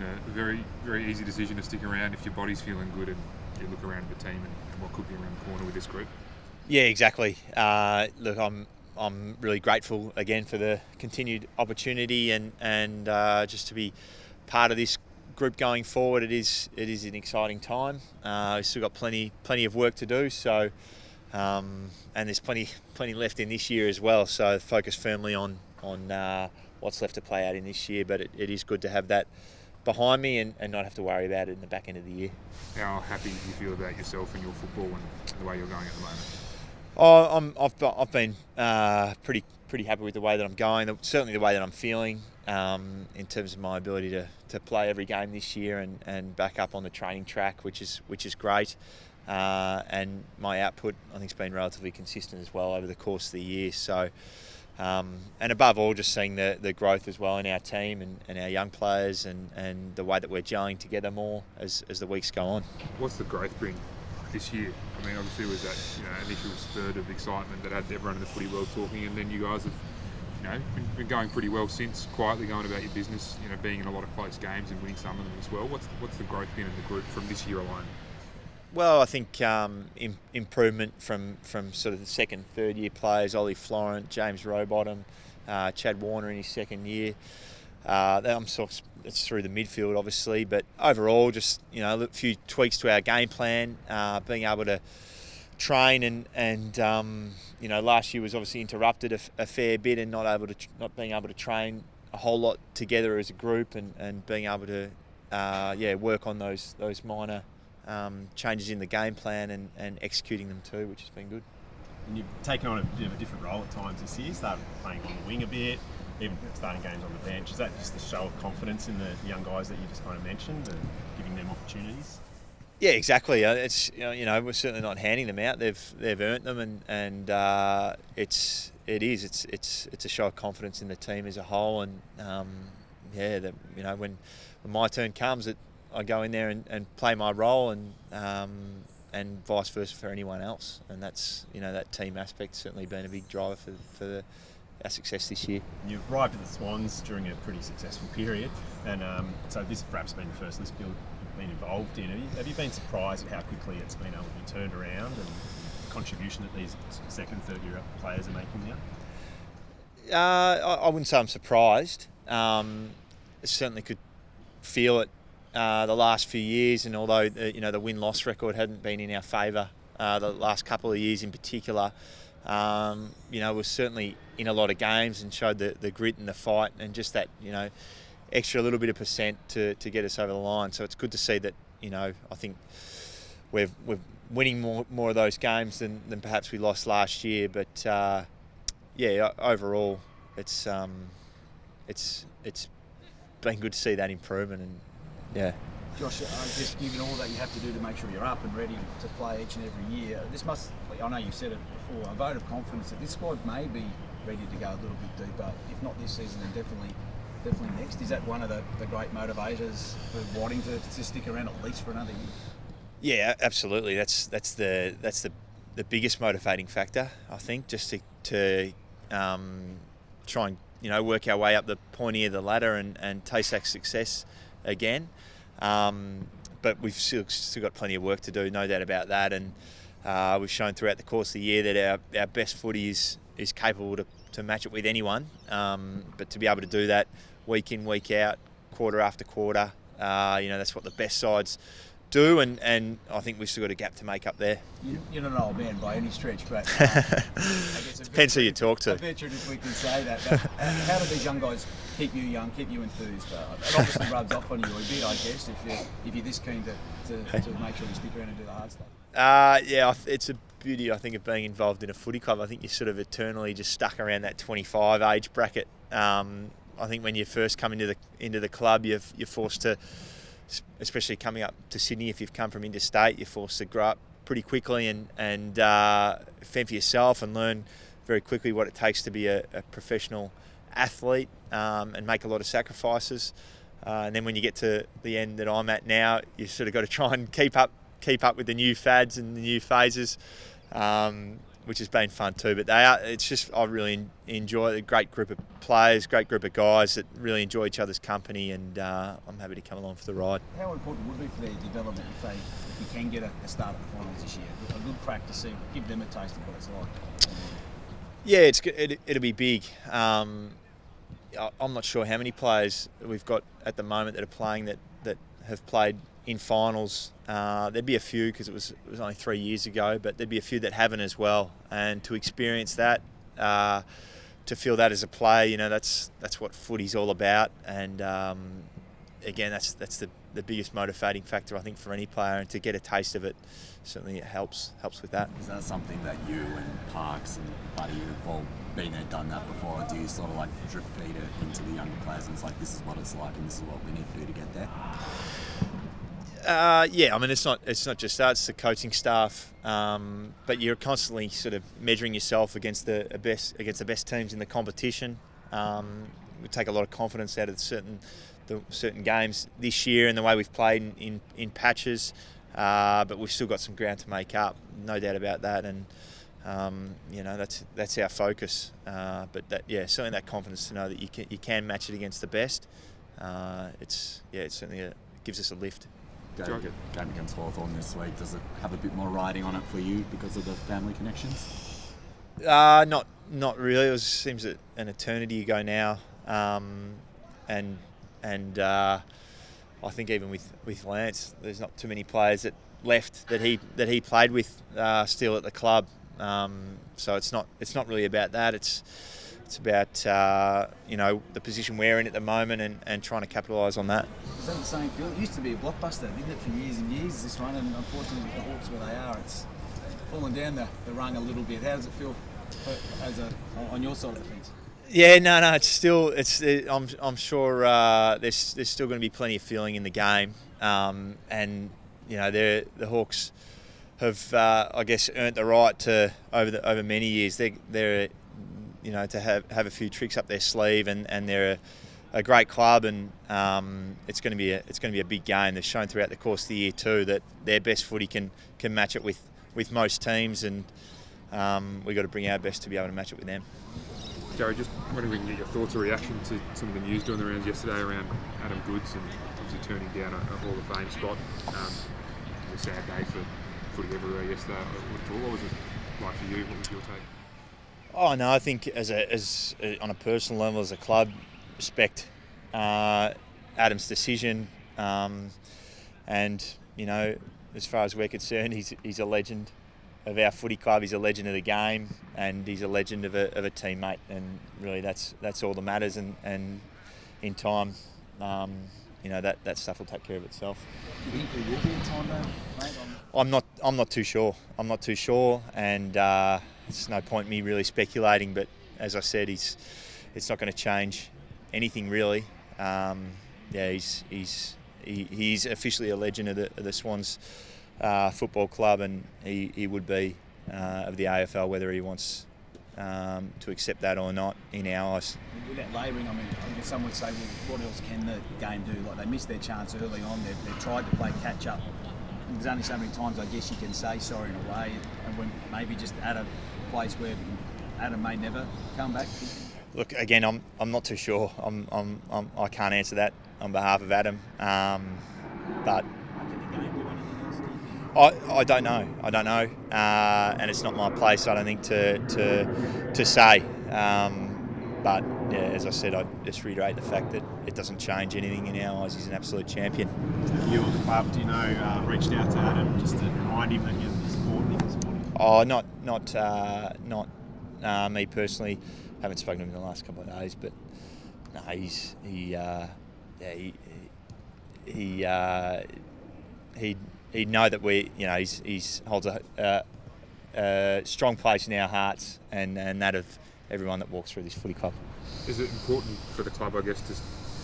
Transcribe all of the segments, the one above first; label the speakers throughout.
Speaker 1: been a very, very easy decision to stick around if your body's feeling good and you look around at the team and what could be around the corner with this group?
Speaker 2: Yeah, exactly. Look, I'm really grateful again for the continued opportunity and just to be part of this group going forward. It is an exciting time. We've still got plenty of work to do. So, and there's plenty left in this year as well. So focus firmly on what's left to play out in this year. But it is good to have that behind me and not have to worry about it in the back end of the year.
Speaker 1: How happy do you feel about yourself and your football and the way you're going at the moment?
Speaker 2: I've been pretty happy with the way that I'm going. Certainly the way that I'm feeling in terms of my ability to play every game this year and back up on the training track, which is great. And my output, I think, has been relatively consistent as well over the course of the year. So, and above all, just seeing the growth as well in our team and our young players and the way that we're gelling together more as the weeks go on.
Speaker 1: What's the growth bring this year? I mean, obviously, it was that initial spurt of excitement that had everyone in the footy world talking, and then you guys have been going pretty well since, quietly going about your business, being in a lot of close games and winning some of them as well. What's the growth been in the group from this year alone?
Speaker 2: Well, I think improvement from sort of the second, third year players, Ollie Florent, James Rowbottom, Chad Warner in his second year. It's through the midfield, obviously, but overall, just a few tweaks to our game plan, being able to train and last year was obviously interrupted a fair bit and not being able to train a whole lot together as a group and being able to work on those minor changes in the game plan and executing them too, which has been good.
Speaker 3: And you've taken on a bit of a different role at times this year, started playing on the wing a bit, even starting games on the bench. Is that just a show of confidence in the young guys that you just kind of mentioned and giving them opportunities?
Speaker 2: Yeah, exactly. It's we're certainly not handing them out. They've earned them, and it's a show of confidence in the team as a whole. And when my turn comes, I go in there and play my role, and vice versa for anyone else. And that's that team aspect certainly been a big driver for our success this year.
Speaker 3: You arrived at the Swans during a pretty successful period, and so this has perhaps been the first list build you've been involved in. Have you been surprised at how quickly it's been able to be turned around and the contribution that these second, third year players are making now?
Speaker 2: I wouldn't say I'm surprised. I certainly could feel it the last few years, and although the win-loss record hadn't been in our favour the last couple of years in particular, we're certainly in a lot of games and showed the grit and the fight and just that extra little bit of percent to get us over the line. So it's good to see that I think we're winning more of those games than perhaps we lost last year. But overall it's been good to see that improvement and yeah.
Speaker 4: Josh, I guess given all that you have to do to make sure you're up and ready to play each and every year, I know you've said it before, a vote of confidence that this squad may be ready to go a little bit deeper, if not this season, then definitely next. Is that one of the great motivators for wanting to stick around at least for another year?
Speaker 2: Yeah, absolutely. That's the biggest motivating factor, I think, just to try and work our way up the pointy of the ladder and taste that success again. But we've still got plenty of work to do, no doubt about that. And we've shown throughout the course of the year that our best footy is capable to match it with anyone. But to be able to do that week in, week out, quarter after quarter, that's what the best sides do. And I think we've still got a gap to make up there.
Speaker 4: You're not an old man by any stretch, but
Speaker 2: depends who you talk to.
Speaker 4: A veteran, if we can say that. But how do these young guys keep you young, keep you enthused? It obviously rubs off on you a bit, I guess, if you're this keen to make sure you stick around and do the hard stuff.
Speaker 2: It's a beauty, I think, of being involved in a footy club. I think you're sort of eternally just stuck around that 25 age bracket. I think when you first come into the club, you're forced to, especially coming up to Sydney, if you've come from interstate, you're forced to grow up pretty quickly and fend for yourself and learn very quickly what it takes to be a professional athlete and make a lot of sacrifices. And then when you get to the end that I'm at now, you've sort of got to try and keep up with the new fads and the new phases. which has been fun too. But it's just I really enjoy a great group of players, great group of guys that really enjoy each other's company, and I'm happy to come along for the ride.
Speaker 4: How important would it be for their development if we can get a start at the finals this year? A good crack to see, give them a taste of what it's like.
Speaker 2: Yeah, it'll be big. I'm not sure how many players we've got at the moment that are playing that have played in finals. There'd be a few because it was only 3 years ago, but there'd be a few that haven't as well. And to experience that, to feel that as a player, that's what footy's all about. And again, that's the biggest motivating factor I think for any player. And to get a taste of it, certainly it helps with that.
Speaker 5: Is that something that you and Parks and Buddy have all been there, done that before, or do you sort of like drip feed it into the younger players and it's like, this is what it's like and this is what we need to do to get there?
Speaker 2: Yeah, I mean it's not just that; it's the coaching staff. But you're constantly sort of measuring yourself against the best teams in the competition. We take a lot of confidence out of certain games this year and the way we've played in patches. But we've still got some ground to make up, no doubt about that. And that's our focus. But certainly that confidence to know that you can match it against the best. It certainly gives us a lift.
Speaker 5: Game against Hawthorn this week, does it have a bit more riding on it for you because of the family connections?
Speaker 2: Not really. It seems an eternity ago now, and I think even with Lance, there's not too many players that left that he played with still at the club. So it's not really about that. It's about the position we're in at the moment and trying to capitalise on that.
Speaker 4: Is that the same feel? It used to be a blockbuster, didn't it, for years and years, this one, and unfortunately with the Hawks where they are, it's fallen down the rung a little bit. How does it feel on your side of the fence?
Speaker 2: Yeah, no, it's still. I'm sure there's still going to be plenty of feeling in the game, and the Hawks have I guess earned the right to over many years. They're to have a few tricks up their sleeve, and they're a great club, and it's going to be a big game. They've shown throughout the course of the year too that their best footy can match it with most teams, and we've got to bring our best to be able to match it with them.
Speaker 1: Gary, just wondering if we can get your thoughts or reaction to some of the news doing the rounds yesterday around Adam Goodes and obviously turning down a Hall of Fame spot. It was a sad day for footy everywhere yesterday. What was it like for you? What was your take?
Speaker 2: Oh no, I think as on a personal level, as a club, respect Adam's decision, and as far as we're concerned, he's a legend of our footy club. He's a legend of the game, and he's a legend of a teammate, and really that's all that matters. And in time, that stuff will take care of itself.
Speaker 4: Do you think there will be a time though, mate?
Speaker 2: I'm not too sure. And it's no point me really speculating. But as I said, he's not going to change anything really. He's officially a legend of the Swans football club, and he would be of the AFL, whether he wants to accept that or not in our eyes.
Speaker 4: With that labouring, I guess some would say, well, what else can the game do? Like, they missed their chance early on. They've tried to play catch up. There's only so many times I guess you can say sorry in a way, and when maybe just at a place where Adam may never come back.
Speaker 2: Look, again, I'm not too sure. I can't answer that on behalf of Adam, but I don't know. And it's not my place, I don't think, to say. But yeah, as I said, I just reiterate the fact that it doesn't change anything in our eyes. He's an absolute champion.
Speaker 3: You or the club, reached out to Adam just to remind him that you're supporting him?
Speaker 2: Oh, not me personally. Haven't spoken to him in the last couple of days, but no, he'd know that he's holds a strong place in our hearts and that of everyone that walks through this footy club.
Speaker 1: Is it important for the club, I guess, to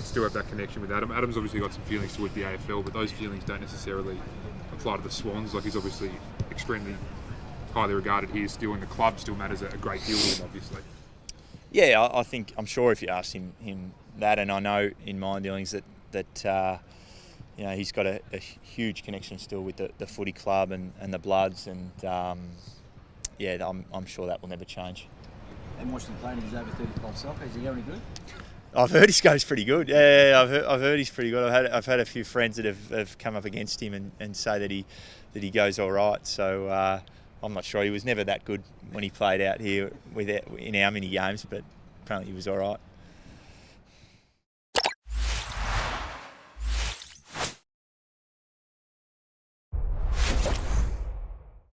Speaker 1: still have that connection with Adam? Adam's obviously got some feelings towards the AFL, but those feelings don't necessarily apply to the Swans. Like, he's obviously extremely highly regarded here still, and the club still matters a great deal to him, obviously.
Speaker 2: Yeah, I'm sure if you asked him that, and I know in my dealings that he's got a huge connection still with the footy club and the Bloods, and yeah, I'm sure that will never change.
Speaker 4: And watching him playing, he's over 35 soccer. Is he going any good?
Speaker 2: I've heard his goes pretty good. Yeah, I've heard he's pretty good. I've had a few friends that have come up against him and say that he goes all right. So I'm not sure. He was never that good when he played out here in our mini games, but apparently he was all right.